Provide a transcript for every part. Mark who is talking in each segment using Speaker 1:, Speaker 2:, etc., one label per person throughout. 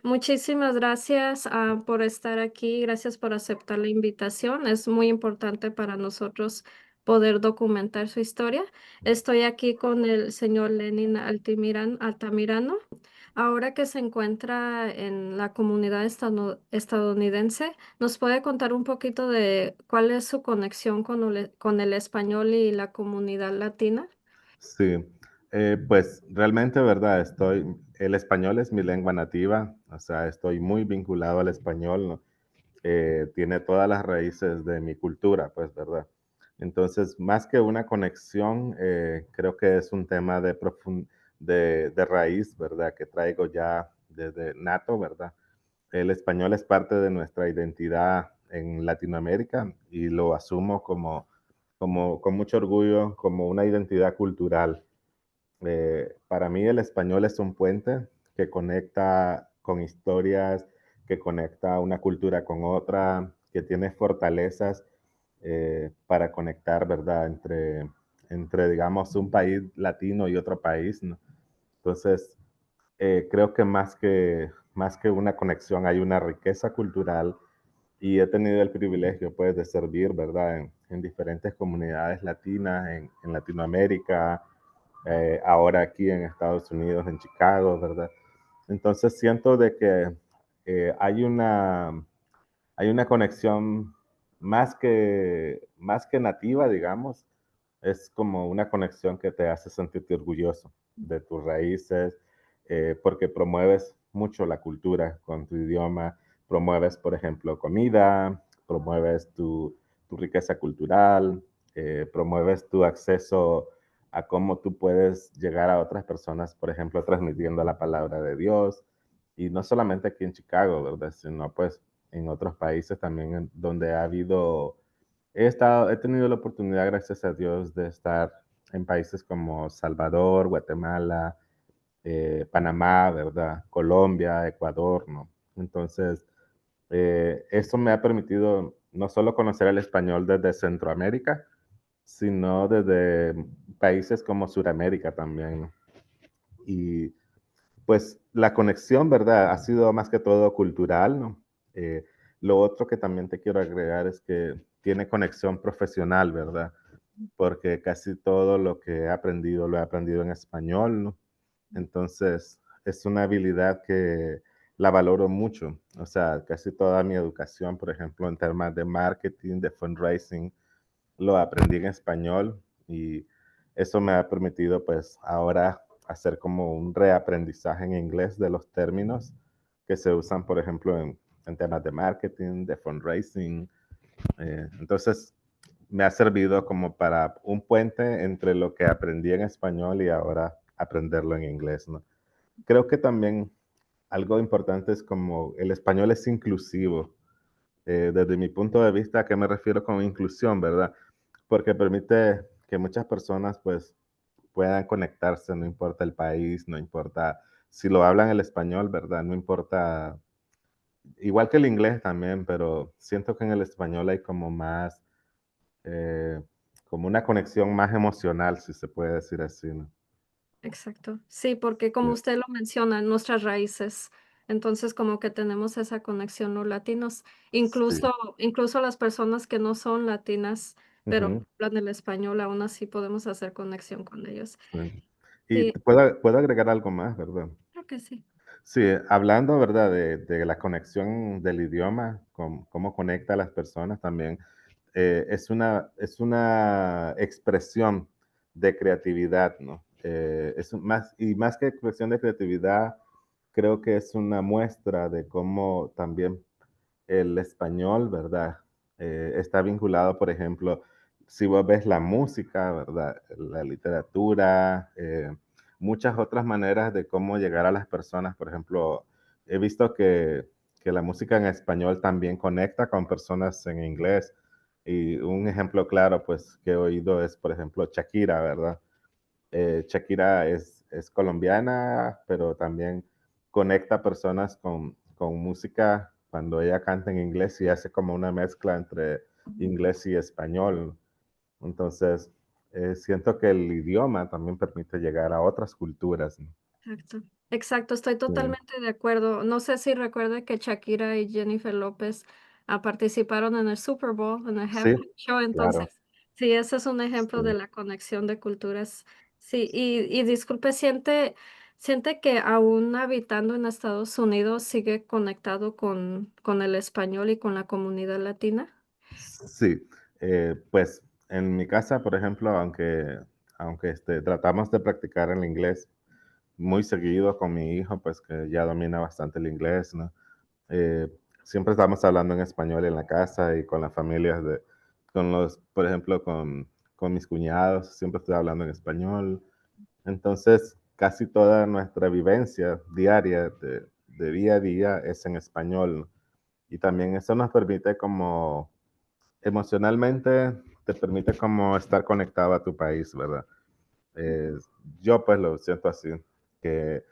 Speaker 1: Muchísimas gracias, por estar aquí. Gracias por aceptar la invitación. Es muy importante para nosotros poder documentar su historia. Estoy aquí con el señor Lenin Altamirano. Ahora que se encuentra en la comunidad estadounidense, ¿nos puede contar un poquito de cuál es su conexión con el español y la comunidad latina?
Speaker 2: Sí, pues realmente, ¿verdad? El español es mi lengua nativa, o sea, estoy muy vinculado al español, ¿no? Tiene todas las raíces de mi cultura, pues, ¿verdad? Entonces, más que una conexión, creo que es un tema de raíz, ¿verdad? Que traigo ya desde nato, ¿verdad? El español es parte de nuestra identidad en Latinoamérica y lo asumo con mucho orgullo, como una identidad cultural. Para mí el español es un puente que conecta con historias, que conecta una cultura con otra, que tiene fortalezas para conectar, ¿verdad? Entre, digamos, un país latino y otro país, ¿no? Entonces, creo que más que una conexión hay una riqueza cultural y he tenido el privilegio, pues, de servir, ¿verdad? En diferentes comunidades latinas, en Latinoamérica, ahora aquí en Estados Unidos, en Chicago, ¿verdad? Entonces siento de que eh, hay una, hay una conexión más que nativa, digamos, es como una conexión que te hace sentirte orgulloso de tus raíces, porque promueves mucho la cultura con tu idioma, promueves, por ejemplo, comida, promueves tu riqueza cultural, promueves tu acceso a cómo tú puedes llegar a otras personas, por ejemplo, transmitiendo la palabra de Dios. Y no solamente aquí en Chicago, ¿verdad? Sino pues en otros países también donde he tenido la oportunidad, gracias a Dios, de estar en países como Salvador, Guatemala, Panamá, ¿verdad? Colombia, Ecuador, ¿no? Entonces, eso me ha permitido no solo conocer el español desde Centroamérica, sino desde países como Suramérica también, ¿no? Y pues la conexión, ¿verdad? Ha sido más que todo cultural, ¿no? Eh, lo otro que también te quiero agregar es que tiene conexión profesional, ¿verdad? Porque casi todo lo que he aprendido lo he aprendido en español, ¿no? Entonces, es una habilidad que la valoro mucho. O sea, casi toda mi educación, por ejemplo, en temas de marketing, de fundraising, lo aprendí en español y eso me ha permitido pues ahora hacer como un reaprendizaje en inglés de los términos que se usan, por ejemplo, en temas de marketing, de fundraising. Entonces, me ha servido como para un puente entre lo que aprendí en español y ahora aprenderlo en inglés, ¿no? Creo que también algo importante es como el español es inclusivo. Desde mi punto de vista, ¿a qué me refiero con inclusión, verdad? Porque permite que muchas personas, pues, puedan conectarse, no importa el país, no importa si lo hablan el español, ¿verdad? No importa, igual que el inglés también, pero siento que en el español hay eh, como una conexión más emocional, si se puede decir así, ¿no?
Speaker 1: Exacto. Sí, porque como
Speaker 2: Sí,
Speaker 1: usted lo menciona, nuestras raíces, entonces como que tenemos esa conexión los latinos,
Speaker 2: sí.
Speaker 1: incluso las personas que no son latinas, pero
Speaker 2: Ujú,
Speaker 1: hablan el español, aún así podemos hacer conexión con ellos.
Speaker 2: sí. Y
Speaker 1: Sí,
Speaker 2: puedo agregar algo más, ¿verdad?
Speaker 1: creo que sí.
Speaker 2: Sí, hablando, ¿verdad? De la conexión del idioma, cómo conecta a las personas también, es una expresión de creatividad, ¿no? Más que expresión de creatividad, creo que es una muestra de cómo también el español, ¿verdad? Está vinculado, por ejemplo, si vos ves la música, ¿verdad? La literatura, muchas otras maneras de cómo llegar a las personas. Por ejemplo, he visto que la música en español también conecta con personas en inglés. Y un ejemplo claro, pues, que he oído es, por ejemplo, Shakira, ¿verdad? Shakira es colombiana, pero también conecta personas con música cuando ella canta en inglés y hace como una mezcla entre inglés y español. Entonces, siento que el idioma también permite llegar a otras culturas, ¿no?
Speaker 1: Exacto. Exacto, estoy
Speaker 2: Sí,
Speaker 1: totalmente de acuerdo. No sé si recuerda que Shakira y Jennifer López participaron en el Super Bowl, en el
Speaker 2: sí,
Speaker 1: halftime show,
Speaker 2: claro.
Speaker 1: entonces, sí, ese es un ejemplo de
Speaker 2: Sí.
Speaker 1: la conexión de culturas. Sí, y disculpe, siente que aún habitando en Estados Unidos sigue conectado con el español y con la comunidad latina.
Speaker 2: Sí, pues en mi casa, por ejemplo, aunque tratamos de practicar el inglés muy seguido con mi hijo, pues que ya domina bastante el inglés, ¿no? Eh, Siempre estamos hablando en español en la casa y con las familias por ejemplo, con mis cuñados, siempre estoy hablando en español. Entonces, casi toda nuestra vivencia diaria de día a día es en español, ¿no? Y también eso nos permite como emocionalmente, te permite como estar conectado a tu país, ¿verdad? Eh, yo pues lo siento así, que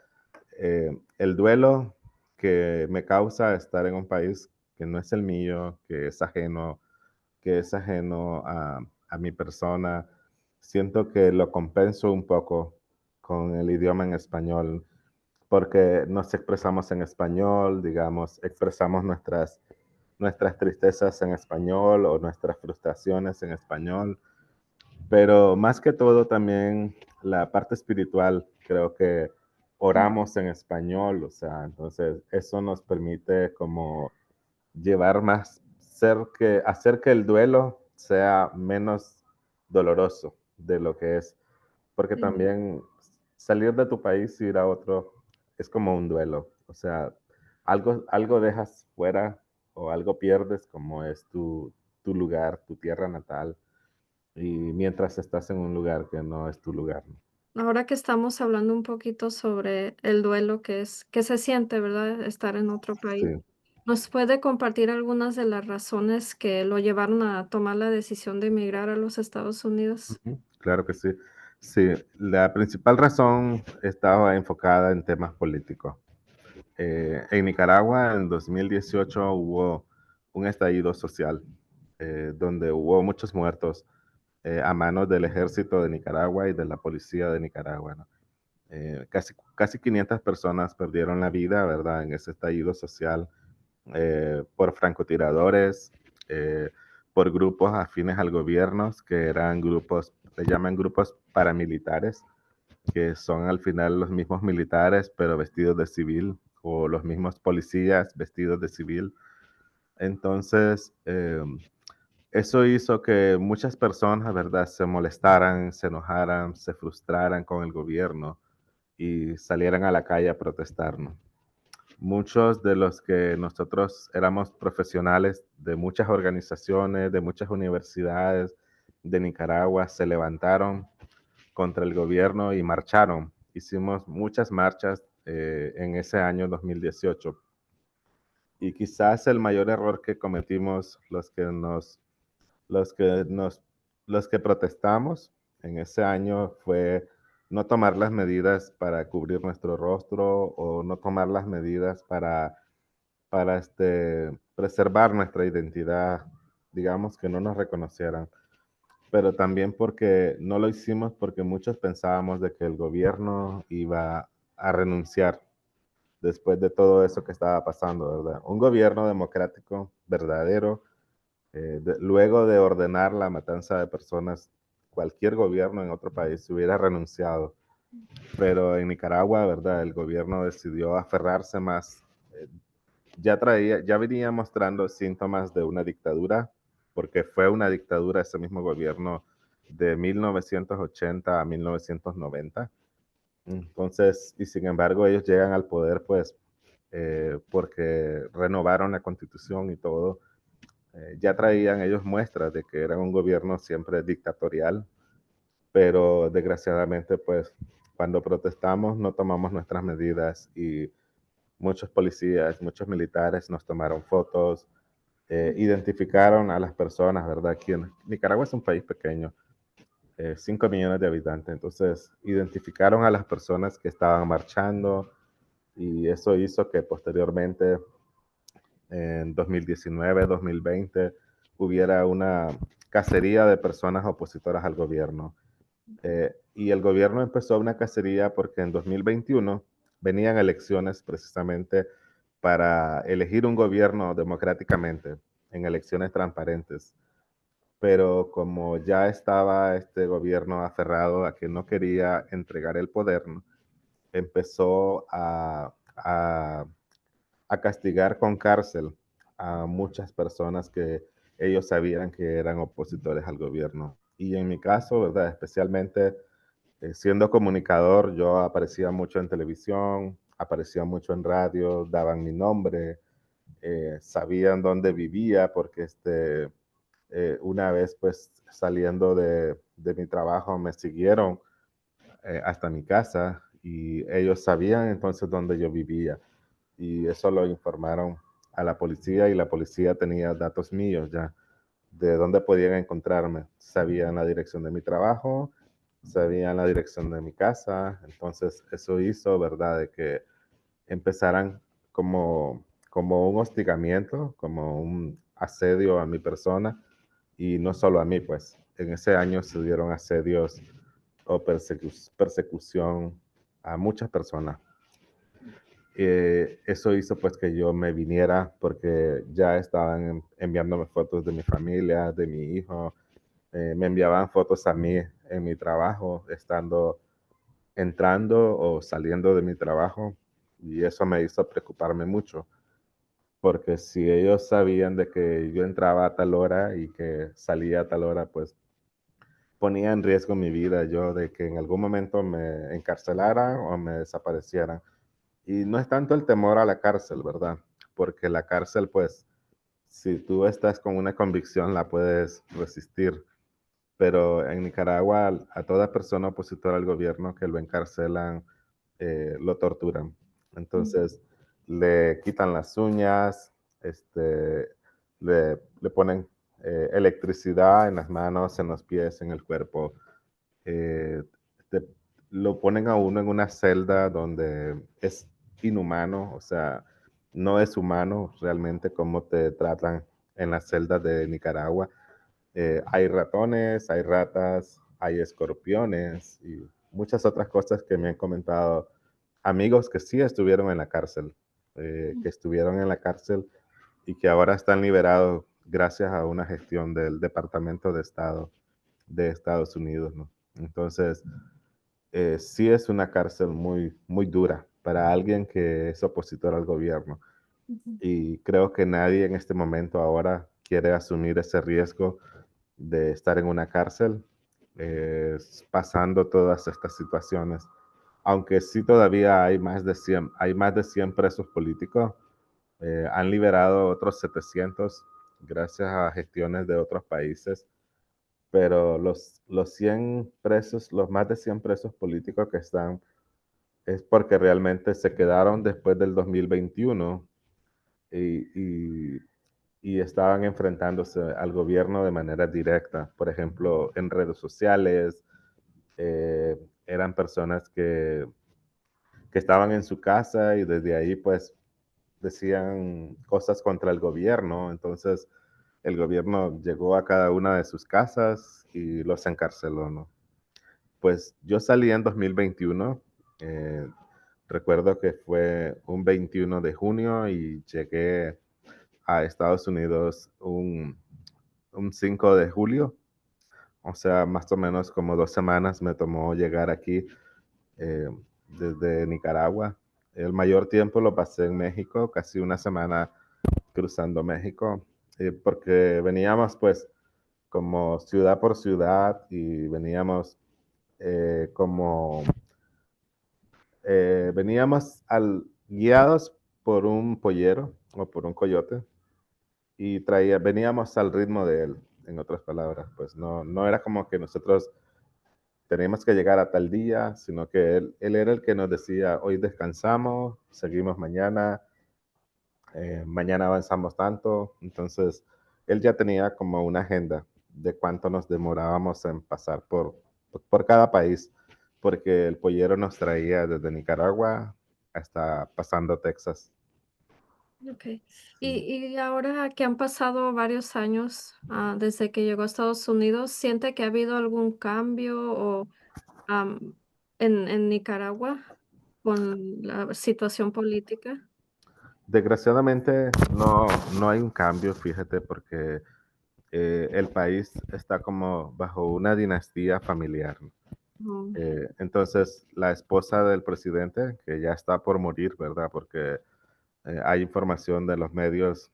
Speaker 2: el duelo que me causa estar en un país que no es el mío, que es ajeno a mi persona, siento que lo compenso un poco con el idioma en español, porque nos expresamos en español, digamos, expresamos nuestras tristezas en español o nuestras frustraciones en español, pero más que todo también la parte espiritual, creo que oramos en español, o sea, entonces eso nos permite como llevar más, hacer que el duelo sea menos doloroso de lo que es, porque
Speaker 1: Sí.
Speaker 2: también salir de tu país y ir a otro es como un duelo, o sea, algo dejas fuera o algo pierdes como es tu lugar, tu tierra natal, y mientras estás en un lugar que no es tu lugar, ¿no?
Speaker 1: Ahora que estamos hablando un poquito sobre el duelo que se siente, ¿verdad? Estar en otro
Speaker 2: Sí,
Speaker 1: país. ¿Nos puede compartir algunas de las razones que lo llevaron a tomar la decisión de emigrar a los Estados Unidos?
Speaker 2: ujú, claro que sí. Sí, la principal razón estaba enfocada en temas políticos. En Nicaragua, en 2018, hubo un estallido social donde hubo muchos muertos a manos del ejército de Nicaragua y de la policía de Nicaragua, ¿no? Casi 500 personas perdieron la vida, ¿verdad?, en ese estallido social por francotiradores, eh, por grupos afines al gobierno, que eran grupos, le llaman grupos paramilitares, que son al final los mismos militares, pero vestidos de civil, o los mismos policías vestidos de civil. Entonces, eso hizo que muchas personas, ¿verdad?, se molestaran, se enojaran, se frustraran con el gobierno y salieran a la calle a protestar, ¿no? Muchos de los que nosotros éramos profesionales de muchas organizaciones, de muchas universidades de Nicaragua, se levantaron contra el gobierno y marcharon. Hicimos muchas marchas en ese año 2018. Y quizás el mayor error que cometimos los que nos, los que protestamos en ese año fue no tomar las medidas para cubrir nuestro rostro o no tomar las medidas para preservar nuestra identidad, digamos, que no nos reconocieran, pero también porque no lo hicimos porque muchos pensábamos de que el gobierno iba a renunciar después de todo eso que estaba pasando, ¿verdad? Un gobierno democrático verdadero, luego de ordenar la matanza de personas, cualquier gobierno en otro país hubiera renunciado, pero en Nicaragua, ¿verdad? El gobierno decidió aferrarse más. eh, ya venía mostrando síntomas de una dictadura, porque fue una dictadura ese mismo gobierno de 1980 a 1990. Entonces, y sin embargo, ellos llegan al poder, pues, porque renovaron la constitución y todo. Ya traían ellos muestras de que era un gobierno siempre dictatorial, pero desgraciadamente, pues, cuando protestamos no tomamos nuestras medidas y muchos policías, muchos militares nos tomaron fotos, identificaron a las personas, ¿verdad? Aquí en Nicaragua es un país pequeño, 5 millones de habitantes, entonces identificaron a las personas que estaban marchando y eso hizo que posteriormente, en 2019, 2020, hubiera una cacería de personas opositoras al gobierno. Y el gobierno empezó una cacería porque en 2021 venían elecciones precisamente para elegir un gobierno democráticamente en elecciones transparentes. Pero como ya estaba este gobierno aferrado a que no quería entregar el poder, ¿no? Empezó a castigar con cárcel a muchas personas que ellos sabían que eran opositores al gobierno. Y en mi caso, ¿verdad? Especialmente siendo comunicador, yo aparecía mucho en televisión, aparecía mucho en radio, daban mi nombre, sabían dónde vivía, porque una vez pues saliendo de mi trabajo me siguieron hasta mi casa y ellos sabían entonces dónde yo vivía y eso lo informaron a la policía y la policía tenía datos míos ya de dónde podían encontrarme. Sabían la dirección de mi trabajo, sabían la dirección de mi casa, entonces eso hizo, ¿verdad?, de que empezaran como un hostigamiento, como un asedio a mi persona y no solo a mí, pues en ese año se dieron asedios o persecución a muchas personas. Eso hizo pues que yo me viniera porque ya estaban enviándome fotos de mi familia, de mi hijo, me enviaban fotos a mí en mi trabajo, estando entrando o saliendo de mi trabajo y eso me hizo preocuparme mucho porque si ellos sabían de que yo entraba a tal hora y que salía a tal hora, pues ponía en riesgo mi vida yo de que en algún momento me encarcelaran o me desaparecieran. Y no es tanto el temor a la cárcel, ¿verdad? Porque la cárcel, pues, si tú estás con una convicción, la puedes resistir. Pero en Nicaragua, a toda persona opositora al gobierno que lo encarcelan, lo torturan.
Speaker 1: Mm,
Speaker 2: Entonces, le quitan las uñas, le ponen electricidad en las manos, en los pies, en el cuerpo. eh, te- lo ponen a uno en una celda donde es inhumano, o sea, no es humano realmente cómo te tratan en las celdas de Nicaragua. Hay ratones, hay ratas, hay escorpiones y muchas otras cosas que me han comentado amigos que sí estuvieron en la cárcel,
Speaker 1: mm,
Speaker 2: que estuvieron en la cárcel y que ahora están liberados gracias a una gestión del Departamento de Estado de Estados Unidos, ¿no? Entonces, sí es una cárcel muy, muy dura para alguien que es opositor al gobierno.
Speaker 1: ujú,
Speaker 2: Y creo que nadie en este momento ahora quiere asumir ese riesgo de estar en una cárcel pasando todas estas situaciones. Aunque sí todavía hay más de 100 presos políticos, han liberado otros 700 gracias a gestiones de otros países, pero los 100 presos, los más de 100 presos políticos que están, es porque realmente se quedaron después del 2021 y, y, y estaban enfrentándose al gobierno de manera directa. Por ejemplo, en redes sociales, eh, eran personas que estaban en su casa y desde ahí pues decían cosas contra el gobierno. Entonces el gobierno llegó a cada una de sus casas y los encarceló, ¿no? Pues yo salí en 2021. eh, Recuerdo que fue un 21 de junio y llegué a Estados Unidos un 5 de julio. O sea, más o menos como 2 semanas me tomó llegar aquí eh, desde Nicaragua. El mayor tiempo lo pasé en México, casi una semana cruzando México, porque veníamos pues como ciudad por ciudad y veníamos como guiados por un pollero o por un coyote y veníamos al ritmo de él, en otras palabras, pues no era como que nosotros teníamos que llegar a tal día, sino que él era el que nos decía, hoy descansamos, seguimos mañana, mañana avanzamos tanto, entonces él ya tenía como una agenda de cuánto nos demorábamos en pasar por cada país, porque el pollero nos traía desde Nicaragua hasta pasando Texas.
Speaker 1: okay.
Speaker 2: Sí.
Speaker 1: Y ahora que han pasado varios años, desde que llegó a Estados Unidos, ¿siente que ha habido algún cambio o am, en Nicaragua? con la situación política.
Speaker 2: Desgraciadamente no hay un cambio, fíjate, porque el país está como bajo una dinastía familiar.
Speaker 1: Oh,
Speaker 2: Entonces, la esposa del presidente, que ya está por morir, ¿verdad? Porque hay información de los medios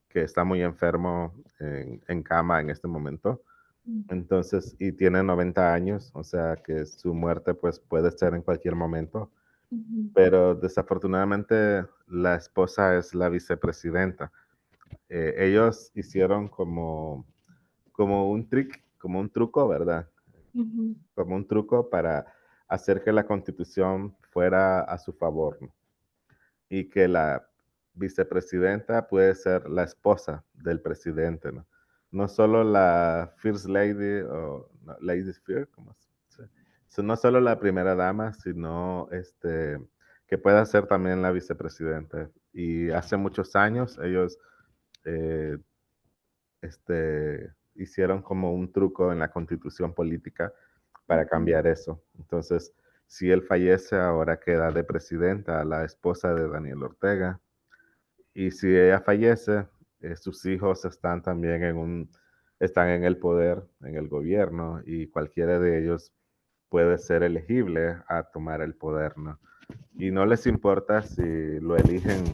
Speaker 2: que está muy enfermo en cama en este momento.
Speaker 1: mm,
Speaker 2: Entonces, y tiene 90 años, o sea que su muerte pues puede ser en cualquier momento,
Speaker 1: ujú,
Speaker 2: pero desafortunadamente la esposa es la vicepresidenta. Ellos hicieron como un trick, como un truco, ¿verdad?
Speaker 1: ujú,
Speaker 2: Como un truco para hacer que la constitución fuera a su favor, ¿no? Y que la vicepresidenta puede ser la esposa del presidente, ¿no? No solo la First Lady o no, Lady First, ¿cómo se dice? No solo la primera dama, sino que pueda ser también la vicepresidenta. Y hace muchos años ellos eh, hicieron como un truco en la constitución política para
Speaker 1: ujú,
Speaker 2: cambiar eso. Entonces, si él fallece, ahora queda de presidenta la esposa de Daniel Ortega. Y si ella fallece, sus hijos están también están en el poder, en el gobierno, y cualquiera de ellos puede ser elegible a tomar el poder, ¿no? Y no les importa si lo eligen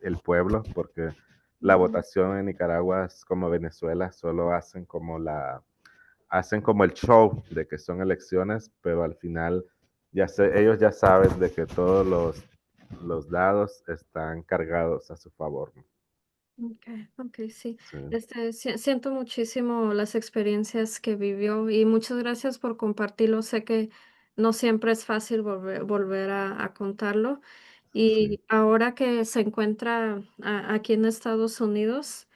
Speaker 2: el pueblo, porque la
Speaker 1: ujú.
Speaker 2: votación en Nicaragua es como Venezuela, solo hacen como el show de que son elecciones, pero al final ellos ya saben de que todos los dados están cargados a su favor, ¿no?
Speaker 1: Okay, okay, sí.
Speaker 2: Sí,
Speaker 1: Siento muchísimo las experiencias que vivió y muchas gracias por compartirlo. Sé que no siempre es fácil volver a contarlo.
Speaker 2: sí,
Speaker 1: Y ahora que se encuentra aquí en Estados Unidos,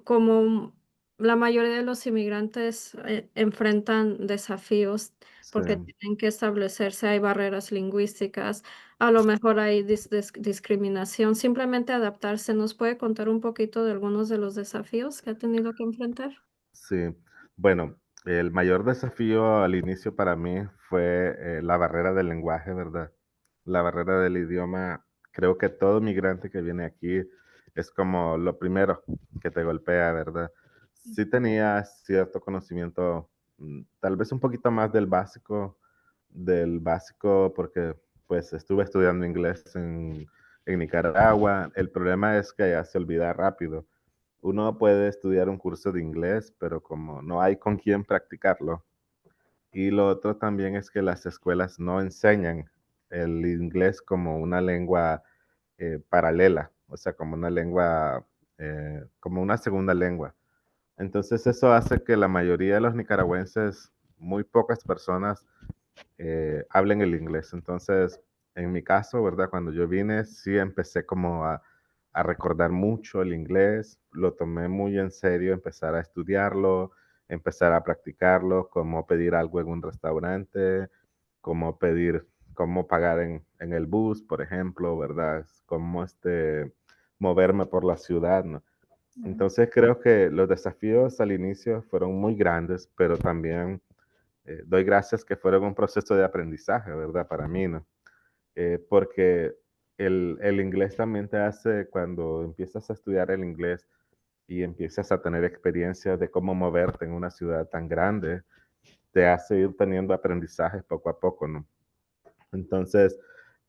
Speaker 1: como la mayoría de los inmigrantes enfrentan desafíos
Speaker 2: sí.
Speaker 1: porque tienen que establecerse, hay barreras lingüísticas, a lo mejor hay discriminación, simplemente adaptarse. ¿Nos puede contar un poquito de algunos de los desafíos que ha tenido que enfrentar?
Speaker 2: Sí, bueno, el mayor desafío al inicio para mí fue la barrera del lenguaje, ¿verdad? La barrera del idioma. Creo que todo migrante que viene aquí es como lo primero que te golpea, ¿verdad? Sí tenía cierto conocimiento, tal vez un poquito más del básico, porque pues estuve estudiando inglés en Nicaragua. El problema es que allá se olvida rápido. Uno puede estudiar un curso de inglés, pero como no hay con quién practicarlo. Y lo otro también es que las escuelas no enseñan el inglés como una lengua paralela, o sea, como una lengua, como una segunda lengua. Entonces eso hace que la mayoría de los nicaragüenses, muy pocas personas, hablen el inglés. Entonces, en mi caso, ¿verdad? Cuando yo vine, sí empecé como a recordar mucho el inglés, lo tomé muy en serio, empezar a estudiarlo, empezar a practicarlo, cómo pedir algo en un restaurante, cómo pedir, cómo pagar en el bus, por ejemplo, ¿verdad? Cómo moverme por la ciudad, ¿no?
Speaker 1: Ujú.
Speaker 2: Entonces creo que los desafíos al inicio fueron muy grandes, pero también doy gracias que fueron un proceso de aprendizaje, ¿verdad? Para mí, ¿no? Porque el inglés también te hace, cuando empiezas a estudiar el inglés y empiezas a tener experiencia de cómo moverte en una ciudad tan grande, te hace ir teniendo aprendizajes poco a poco, ¿no? Entonces,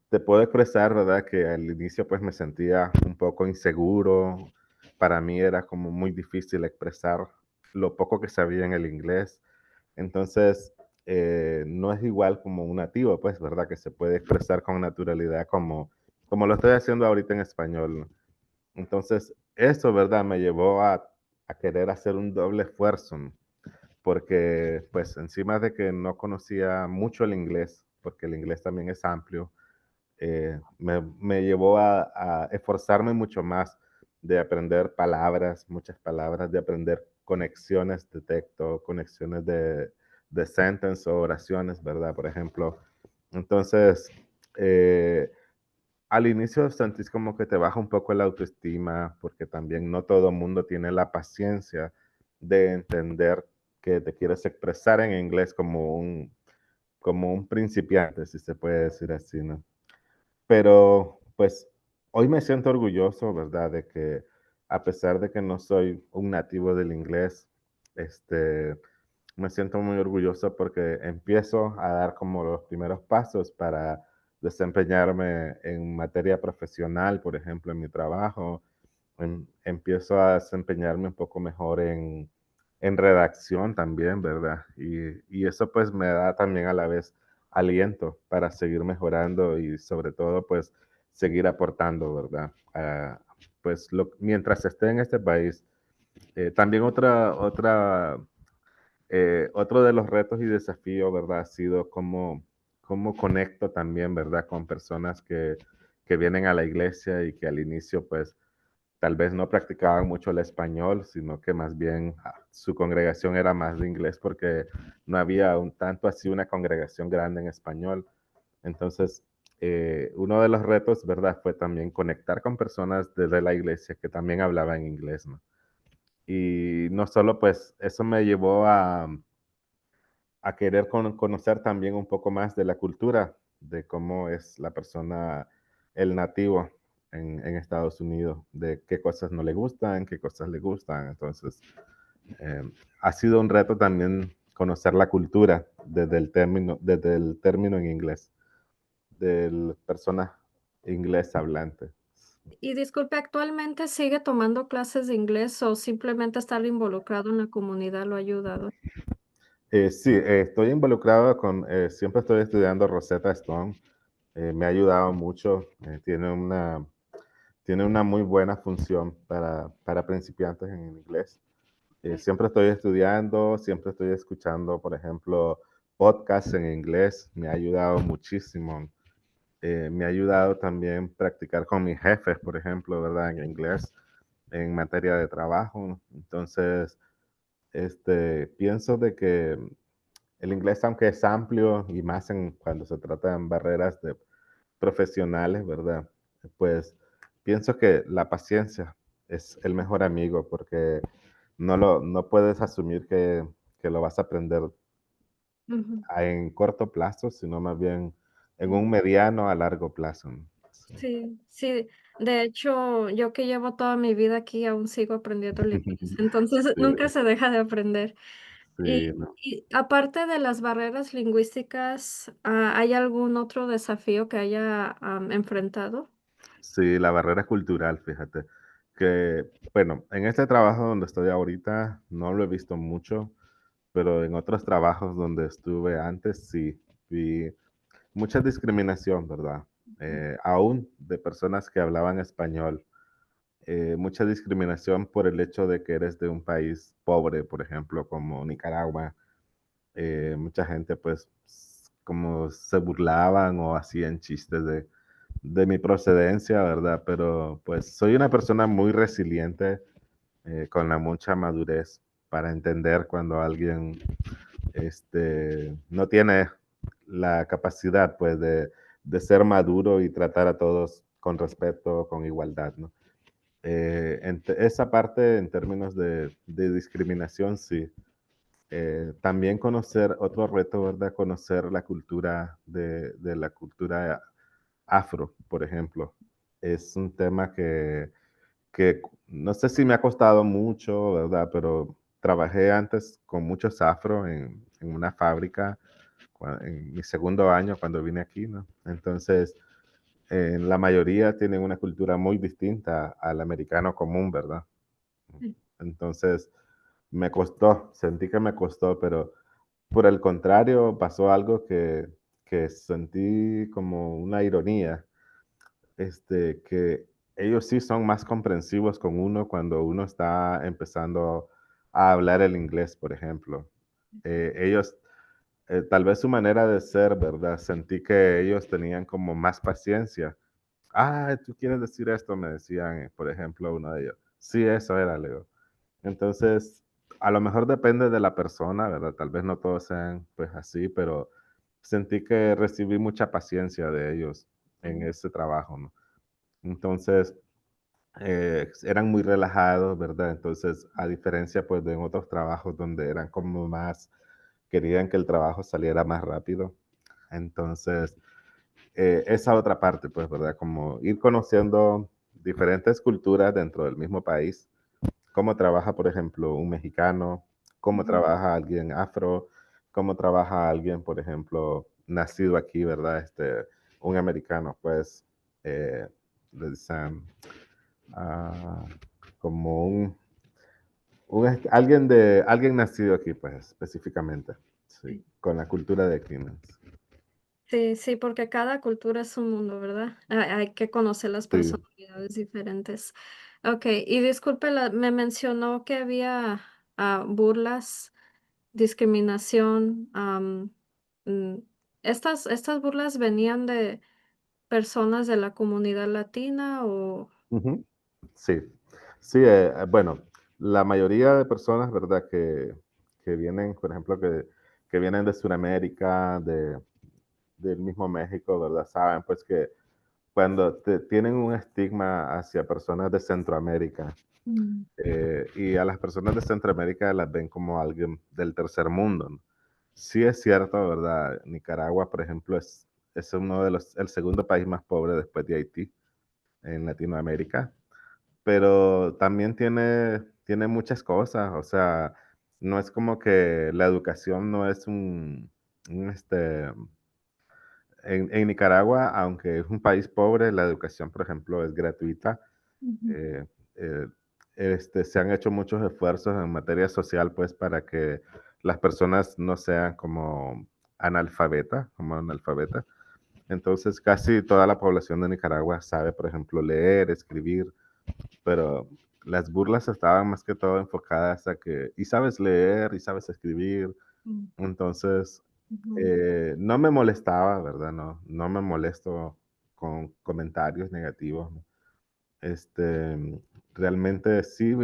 Speaker 2: te puedo expresar, ¿verdad? Que al inicio pues me sentía un poco inseguro. Para mí era como muy difícil expresar lo poco que sabía en el inglés. Entonces, no es igual como un nativo, pues, ¿verdad? Que se puede expresar con naturalidad como lo estoy haciendo ahorita en español, ¿no? Entonces, eso, ¿verdad? Me llevó a querer hacer un doble esfuerzo, ¿no? Porque, pues, encima de que no conocía mucho el inglés, porque el inglés también es amplio, me llevó a esforzarme mucho más de aprender palabras, muchas palabras, de aprender conexiones de texto, conexiones de sentence o oraciones, ¿verdad? Por ejemplo. Entonces, eh, al inicio sentís como que te baja un poco la autoestima, porque también no todo el mundo tiene la paciencia de entender que te quieres expresar en inglés como un principiante, si se puede decir así, ¿no? pero, pues, hoy me siento orgulloso, ¿verdad? De que a pesar de que no soy un nativo del inglés, este, me siento muy orgulloso porque empiezo a dar como los primeros pasos para desempeñarme en materia profesional, por ejemplo, en mi trabajo. Empiezo a desempeñarme un poco mejor en redacción también, ¿verdad? Y eso pues me da también a la vez aliento para seguir mejorando y sobre todo pues seguir aportando, ¿verdad? Pues mientras esté en este país. También otro de los retos y desafíos, ¿verdad? Ha sido cómo conecto también, ¿verdad? Con personas que vienen a la iglesia y que al inicio pues tal vez no practicaban mucho el español, sino que más bien su congregación era más de inglés porque no había un tanto así una congregación grande en español. Entonces, uno de los retos, ¿verdad? Fue también conectar con personas desde la iglesia que también hablaban inglés, ¿no? Y no solo, pues, eso me llevó a querer conocer también un poco más de la cultura, de cómo es la persona, el nativo en Estados Unidos, de qué cosas no le gustan, qué cosas le gustan. Entonces, eh, ha sido un reto también conocer la cultura desde el término en inglés, del persona inglés hablante.
Speaker 1: Y disculpe, ¿actualmente sigue tomando clases de inglés o simplemente estar involucrado en la comunidad lo ha ayudado?
Speaker 2: Sí, estoy involucrado siempre estoy estudiando Rosetta Stone. Me ha ayudado mucho. Tiene una muy buena función para principiantes en inglés. Siempre estoy estudiando, siempre estoy escuchando, por ejemplo, podcasts en inglés. Me ha ayudado muchísimo. Me ha ayudado también practicar con mis jefes, por ejemplo, ¿verdad? En inglés, en materia de trabajo. Entonces, pienso de que el inglés, aunque es amplio y más cuando se trata en barreras profesionales, ¿verdad? Pues pienso que la paciencia es el mejor amigo porque no puedes asumir que lo vas a aprender
Speaker 1: Ujú.
Speaker 2: en corto plazo, sino más bien en
Speaker 1: Mm.
Speaker 2: un mediano a largo plazo, ¿no? Sí.
Speaker 1: Sí, sí. De hecho, yo que llevo toda mi vida aquí, aún sigo aprendiendo el inglés, entonces
Speaker 2: Sí,
Speaker 1: nunca se deja de aprender.
Speaker 2: sí, no.
Speaker 1: Y aparte de las barreras lingüísticas, ¿hay algún otro desafío que haya, enfrentado?
Speaker 2: Sí, la barrera cultural, fíjate, que, bueno, en este trabajo donde estoy ahorita no lo he visto mucho, pero en otros trabajos donde estuve antes sí vi mucha discriminación, ¿verdad? Aún de personas que hablaban español, mucha discriminación por el hecho de que eres de un país pobre, por ejemplo, como Nicaragua. Mucha gente, pues, como se burlaban o hacían chistes de mi procedencia, ¿verdad? Pero pues soy una persona muy resiliente, con la mucha madurez para entender cuando alguien no tiene la capacidad pues de ser maduro y tratar a todos con respeto, con igualdad, ¿no? Esa parte en términos de discriminación, sí. También conocer, otro reto, ¿verdad? Conocer la cultura de la cultura afro, por ejemplo. Es un tema que no sé si me ha costado mucho, ¿verdad? Pero trabajé antes con muchos afro en una fábrica en mi segundo año cuando vine aquí, ¿no? Entonces, la mayoría tienen una cultura muy distinta al americano común, ¿verdad?
Speaker 1: Sí.
Speaker 2: Entonces, me costó, sentí que me costó, pero por el contrario, pasó algo que sentí como una ironía, que ellos sí son más comprensivos con uno cuando uno está empezando a hablar el inglés, por ejemplo. Ellos, tal vez su manera de ser, ¿verdad? Sentí que ellos tenían como más paciencia. Ah, tú quieres decir esto, me decían, por ejemplo, uno de ellos. Sí, eso era, Leo. Entonces, a lo mejor depende de la persona, ¿verdad? Tal vez no todos sean pues así, pero sentí que recibí mucha paciencia de ellos en
Speaker 1: Mm.
Speaker 2: ese trabajo, ¿no? Entonces, eran muy relajados, ¿verdad? Entonces, a diferencia pues de en otros trabajos donde eran como más, querían que el trabajo saliera más rápido. Entonces, esa otra parte, pues, ¿verdad? Como ir conociendo diferentes culturas dentro del mismo país, cómo trabaja, por ejemplo, un mexicano, cómo
Speaker 1: Ujú.
Speaker 2: trabaja alguien afro, cómo trabaja alguien, por ejemplo, nacido aquí, ¿verdad? Un americano, pues, eh, le dicen ah, como alguien nacido aquí, pues, específicamente, sí,
Speaker 1: Sí.
Speaker 2: con la cultura de aquí, ¿no?
Speaker 1: Sí, sí, porque cada cultura es un mundo, ¿verdad? Hay que conocer las
Speaker 2: Sí.
Speaker 1: personalidades diferentes. Okay, y disculpe, me mencionó que había burlas, discriminación. Mm, estas burlas venían de personas de la comunidad latina o...
Speaker 2: Ujú. Sí, sí, bueno, la mayoría de personas, ¿verdad? Que vienen, por ejemplo, que vienen de Sudamérica, del mismo México, ¿verdad? Saben, pues, que cuando tienen un estigma hacia personas de Centroamérica,
Speaker 1: Mm,
Speaker 2: y a las personas de Centroamérica las ven como alguien del tercer mundo, ¿no? Sí es cierto, ¿verdad? Nicaragua, por ejemplo, es el segundo país más pobre después de Haití en Latinoamérica, pero también tiene muchas cosas, o sea, no es como que la educación no es un, este, en Nicaragua, aunque es un país pobre, la educación, por ejemplo, es gratuita.
Speaker 1: ujú,
Speaker 2: eh, eh, Se han hecho muchos esfuerzos en materia social, pues, para que las personas no sean como analfabetas. Entonces, casi toda la población de Nicaragua sabe, por ejemplo, leer, escribir, pero las burlas estaban más que todo enfocadas a que, y sabes leer, y sabes escribir.
Speaker 1: mm,
Speaker 2: Entonces,
Speaker 1: ujú,
Speaker 2: no me molestaba, ¿verdad? No, no me molesto con comentarios negativos, ¿no? Realmente sí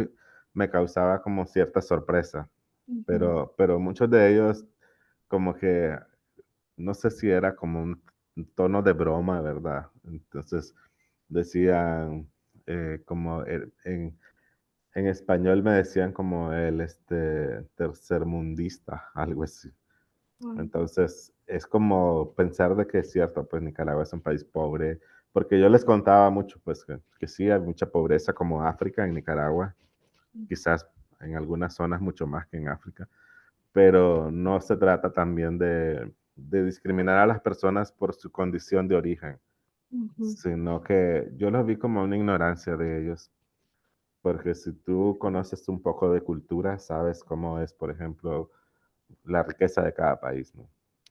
Speaker 2: me causaba como cierta sorpresa,
Speaker 1: ujú,
Speaker 2: pero muchos de ellos como que no sé si era como un tono de broma, ¿verdad? Entonces decían como en español me decían como el tercermundista, algo así.
Speaker 1: mm,
Speaker 2: Entonces, es como pensar de que es cierto, pues Nicaragua es un país pobre, porque yo les contaba mucho, pues que sí, hay mucha pobreza como África en Nicaragua,
Speaker 1: mm,
Speaker 2: quizás en algunas zonas mucho más que en África, pero no se trata también de discriminar a las personas por su condición de origen,
Speaker 1: ujú.
Speaker 2: sino que yo lo vi como una ignorancia de ellos, porque si tú conoces un poco de cultura, sabes cómo es, por ejemplo, la riqueza de cada país, ¿no?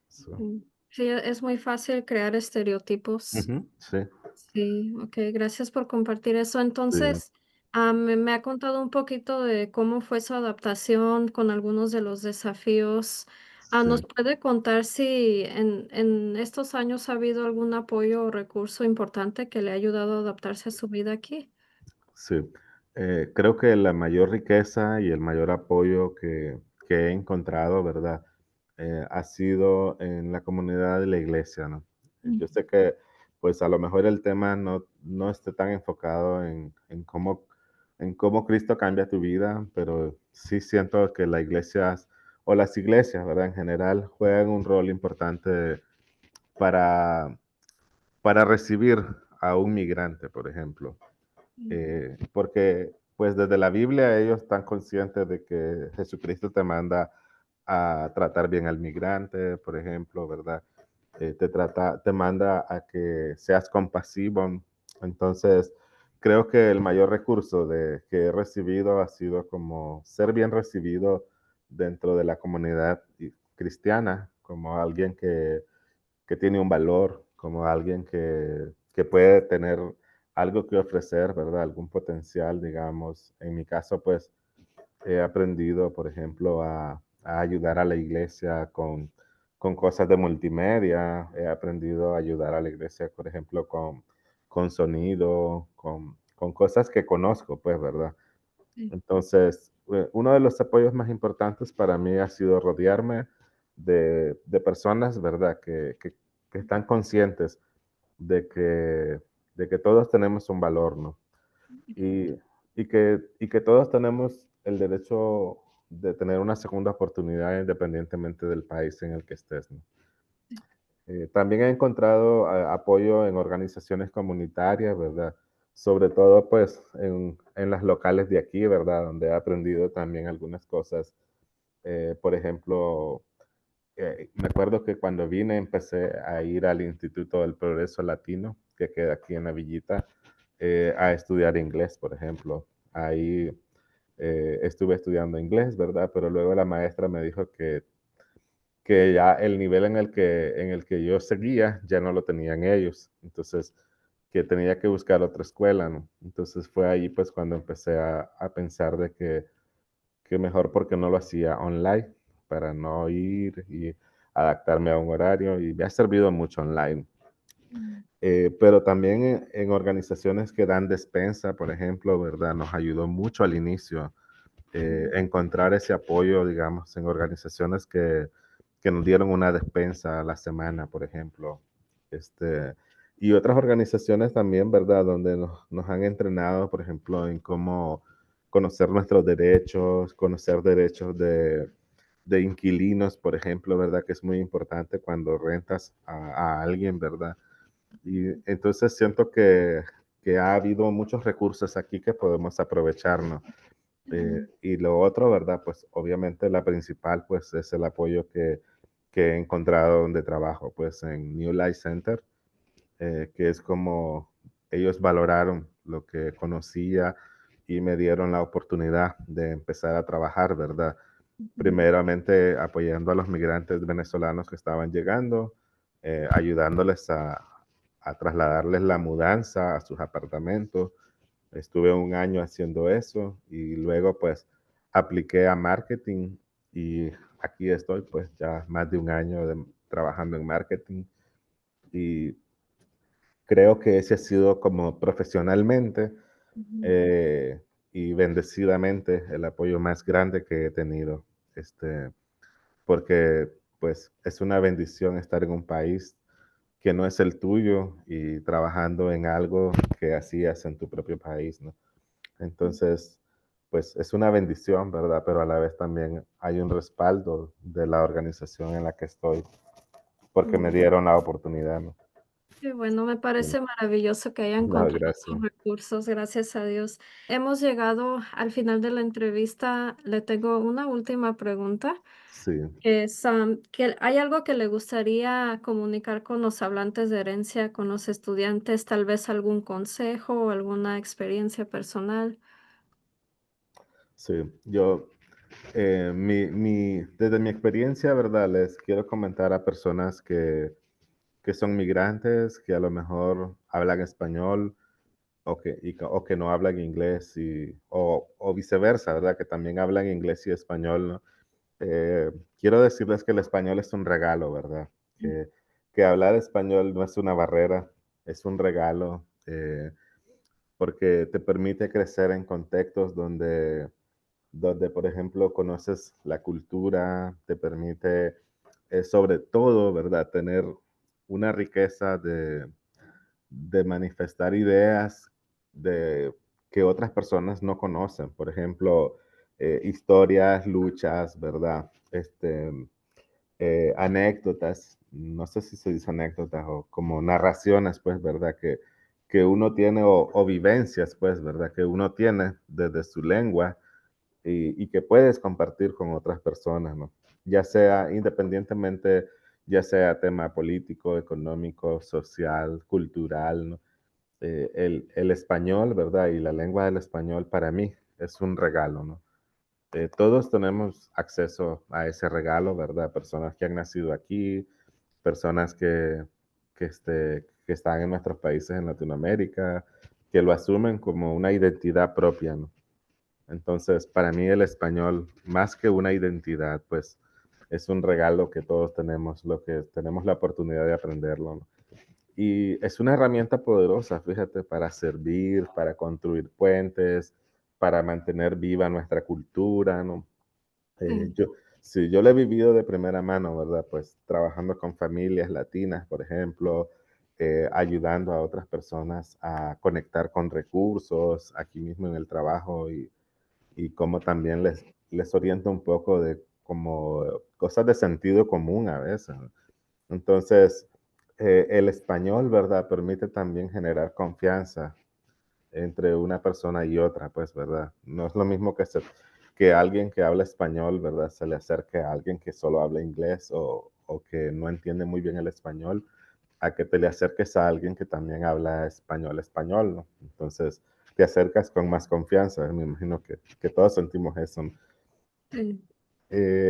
Speaker 2: So,
Speaker 1: Sí, sí, es muy fácil crear estereotipos.
Speaker 2: ujú, sí,
Speaker 1: Sí, ok, gracias por compartir eso.
Speaker 2: sí,
Speaker 1: Entonces, me ha contado un poquito de cómo fue su adaptación con algunos de los desafíos. ¿Nos
Speaker 2: sí.
Speaker 1: puede contar si en estos años ha habido algún apoyo o recurso importante que le ha ayudado a adaptarse a su vida aquí?
Speaker 2: Sí, creo que la mayor riqueza y el mayor apoyo que he encontrado, ¿verdad? Ha sido en la comunidad de la iglesia, ¿no?
Speaker 1: Mm,
Speaker 2: Yo sé que, pues, a lo mejor el tema no esté tan enfocado en cómo Cristo cambia tu vida, pero sí siento que la iglesia o las iglesias, ¿verdad? En general, juegan un rol importante para, para recibir a un migrante, por ejemplo.
Speaker 1: mm,
Speaker 2: Porque pues desde la Biblia ellos están conscientes de que Jesucristo te manda a tratar bien al migrante, por ejemplo, ¿verdad? Te manda a que seas compasivo. Entonces, creo que el mayor recurso que he recibido ha sido como ser bien recibido dentro de la comunidad cristiana, como alguien que tiene un valor, como alguien que puede tener algo que ofrecer, ¿verdad? Algún potencial, digamos. En mi caso, pues, he aprendido, por ejemplo, a ayudar a la iglesia con cosas de multimedia. He aprendido a ayudar a la iglesia, por ejemplo, con sonido, con cosas que conozco, pues, ¿verdad?
Speaker 1: sí,
Speaker 2: Entonces, uno de los apoyos más importantes para mí ha sido rodearme de personas, ¿verdad? Que están conscientes de que, de que todos tenemos un valor, ¿no? Y, y que todos tenemos el derecho de tener una segunda oportunidad independientemente del país en el que estés, ¿no? También he encontrado apoyo en organizaciones comunitarias, ¿verdad? Sobre todo, pues, en las locales de aquí, ¿verdad? Donde he aprendido también algunas cosas. Por ejemplo, me acuerdo que cuando vine empecé a ir al Instituto del Progreso Latino, que queda aquí en la Villita, a estudiar inglés, por ejemplo. Ahí estuve estudiando inglés, ¿verdad? Pero luego la maestra me dijo que ya el nivel en el que yo seguía ya no lo tenían ellos. Entonces, que tenía que buscar otra escuela, ¿no? Entonces fue ahí pues cuando empecé a pensar de que mejor porque no lo hacía online para no ir y adaptarme a un horario y me ha servido mucho online.
Speaker 1: Mm.
Speaker 2: Pero también en organizaciones que dan despensa, por ejemplo, ¿verdad? Nos ayudó mucho al inicio encontrar ese apoyo, digamos, en organizaciones que nos dieron una despensa a la semana, por ejemplo. Y otras organizaciones también, ¿verdad? Donde nos han entrenado, por ejemplo, en cómo conocer nuestros derechos, conocer derechos de inquilinos, por ejemplo, ¿verdad? Que es muy importante cuando rentas a alguien, ¿verdad? Y entonces siento que ha habido muchos recursos aquí que podemos aprovecharnos.
Speaker 1: Ujú,
Speaker 2: Y lo otro, ¿verdad? Pues obviamente la principal, pues es el apoyo que he encontrado donde trabajo, pues en New Life Center, que es como ellos valoraron lo que conocía y me dieron la oportunidad de empezar a trabajar, ¿verdad?
Speaker 1: ujú,
Speaker 2: Primeramente apoyando a los migrantes venezolanos que estaban llegando, ayudándoles a trasladarles la mudanza a sus apartamentos. Estuve un año haciendo eso y luego pues apliqué a marketing y aquí estoy pues ya más de un año trabajando en marketing y creo que ese ha sido como profesionalmente
Speaker 1: ujú.
Speaker 2: eh, y bendecidamente el apoyo más grande que he tenido, porque pues es una bendición estar en un país que no es el tuyo y trabajando en algo que hacías en tu propio país, ¿no? Entonces, pues es una bendición, ¿verdad? Pero a la vez también hay un respaldo de la organización en la que estoy, porque me
Speaker 1: Mm.
Speaker 2: dieron la oportunidad, ¿no?
Speaker 1: Qué bueno, me
Speaker 2: Sí.
Speaker 1: parece maravilloso que haya
Speaker 2: No,
Speaker 1: encontrado
Speaker 2: gracias.
Speaker 1: esos recursos, gracias a Dios. Hemos llegado al final de la entrevista. Le tengo una última pregunta.
Speaker 2: Sí,
Speaker 1: Es, que ¿hay algo que le gustaría comunicar con los hablantes de herencia, con los estudiantes? Tal vez algún consejo o alguna experiencia personal.
Speaker 2: sí. Yo, desde mi experiencia, ¿verdad? Les quiero comentar a personas que son migrantes, que a lo mejor hablan español o que no hablan inglés o viceversa, ¿verdad? Que también hablan inglés y español, ¿no? Quiero decirles que el español es un regalo, ¿verdad? Que hablar español no es una barrera, es un regalo, porque te permite crecer en contextos donde, por ejemplo, conoces la cultura, te permite, sobre todo, ¿verdad? Tener una riqueza de manifestar ideas de, que otras personas no conocen. Por ejemplo, historias, luchas, ¿verdad? Anécdotas, no sé si se dice anécdotas o como narraciones, pues, ¿verdad? Que uno tiene o vivencias, pues, ¿verdad? Que uno tiene desde su lengua y que puedes compartir con otras personas, ¿no? Ya sea independientemente, ya sea tema político, económico, social, cultural, ¿no? El español, ¿verdad? Y la lengua del español para mí es un regalo, ¿no? Todos tenemos acceso a ese regalo, ¿verdad? Personas que han nacido aquí, personas que están en nuestros países en Latinoamérica, que lo asumen como una identidad propia, ¿no? Entonces, para mí el español, más que una identidad, pues es un regalo que todos tenemos, lo que tenemos la oportunidad de aprenderlo, ¿no? Y es una herramienta poderosa, fíjate, para servir, para construir puentes, para mantener viva nuestra cultura, ¿no?
Speaker 1: Sí.
Speaker 2: Yo, sí, yo lo he vivido de primera mano, ¿verdad? Pues trabajando con familias latinas, por ejemplo, ayudando a otras personas a conectar con recursos aquí mismo en el trabajo y cómo también les orienta un poco de como cosas de sentido común a veces, ¿no? Entonces, el español, ¿verdad? Permite también generar confianza entre una persona y otra, pues, ¿verdad? No es lo mismo que alguien que habla español, ¿verdad? Se le acerque a alguien que solo habla inglés o que no entiende muy bien el español, a que te le acerques a alguien que también habla español, ¿no? Entonces, te acercas con más confianza. Me imagino que todos sentimos eso, ¿no?
Speaker 1: Sí.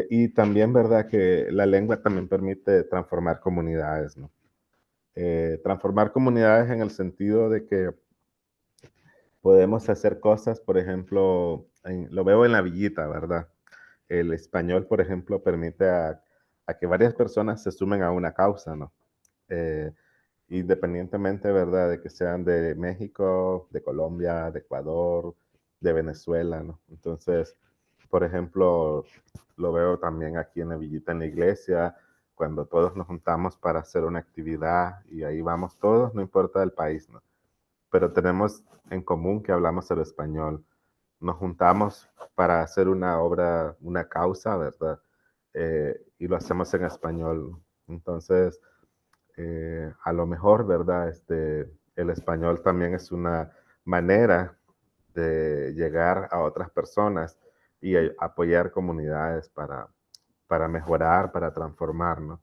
Speaker 2: Y también, ¿verdad? Que la lengua también permite transformar comunidades, ¿no? Transformar comunidades en el sentido de que podemos hacer cosas, por ejemplo, lo veo en la villita, ¿verdad? El español, por ejemplo, permite a que varias personas se sumen a una causa, ¿no? Eh, Independientemente, ¿verdad? De que sean de México, de Colombia, de Ecuador, de Venezuela, ¿no? Entonces, por ejemplo, lo veo también aquí en la villita, en la iglesia, cuando todos nos juntamos para hacer una actividad y ahí vamos todos, no importa el país, ¿no? Pero tenemos en común que hablamos el español. Nos juntamos para hacer una obra, una causa, ¿verdad? Y lo hacemos en español. Entonces, a lo mejor, ¿verdad? El español también es una manera de llegar a otras personas y apoyar comunidades para mejorar, para transformar, ¿no?